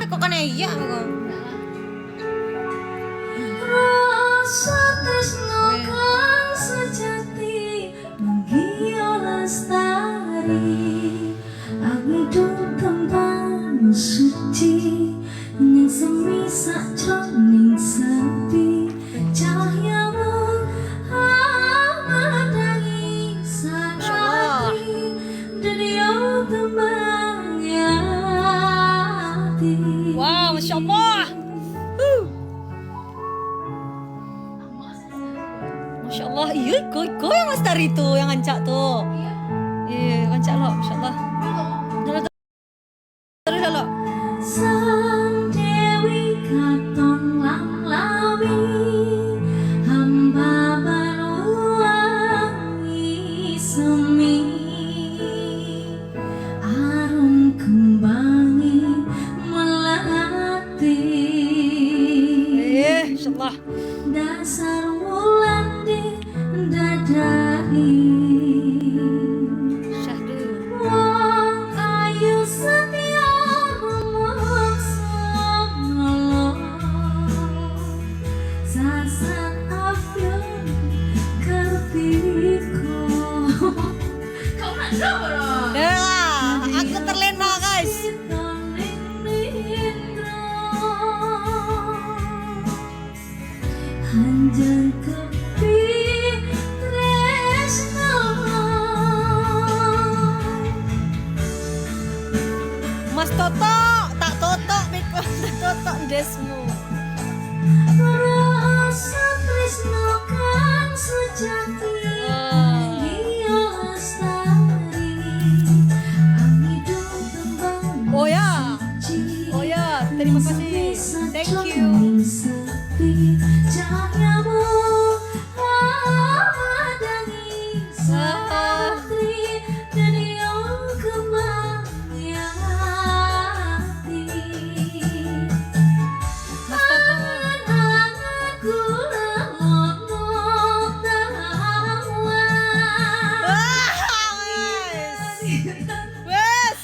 kok kan iya kok. Rasa tresno kang sejati menggio lestari Amido kembang suci yang semi sakjroning sepi cahyamu amadangi sarati derio kembang yati. Wow, Masya Allah. Masya Allah, iya kau yang lestari tuh, yang ngancak tuh. Iya, ngancak lo, Masya Allah. Terus lo. Sang Dewi katon lamlawi hamba baruangi semi arum kembangi melati Masya Allah. dasar wulan di dadai Syahdu. wong ayu setia memaksa nolong sasat afyon kertiko kau nak coba Ya, aku terlena guys. Hanjang kepi tresno Mas Toto, tak Toto, Biko, Toto desmu. rasa tresno kang sejati menggio lestari amido kembang Oh ya, suci oh ya, terima kasih. Thank you. sepi cahyamu amadangi satri derio kembang yati Mas Toto. angan-anganku lemono tawa Wes.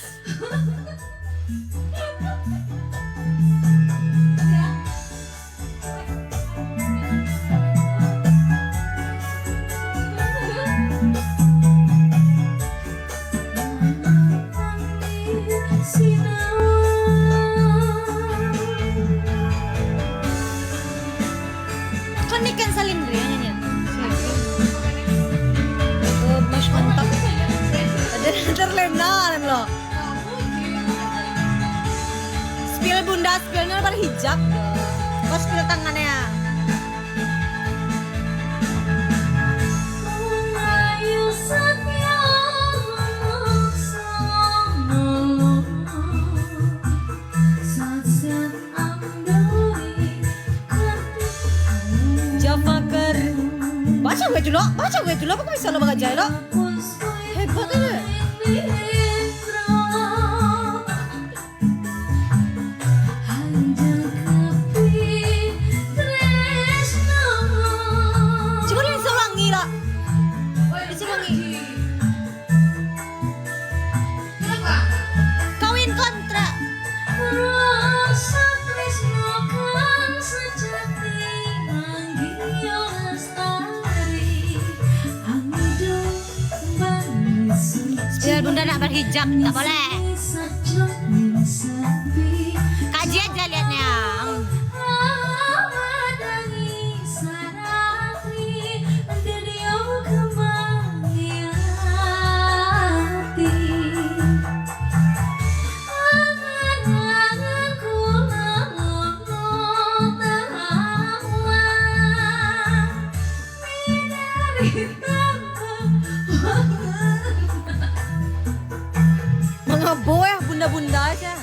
Kan ni kan salin yang ini. Oh, mas mantap. Ada terlena lo. Spill bunda, spillnya pada hijab. Kau spill tangannya. Ayu setia memaksa nolong sasat amdoi kertiko Jafaker. Baca gue dulu, apa bisa lo baca lo? Hebat ini. Coba lihat sewangi lah. Sewangi. Kawin kontrak. Biar bunda nak berhijab, tak boleh. Kaji aja liatnya. Mga boy, bunda-bunda aja.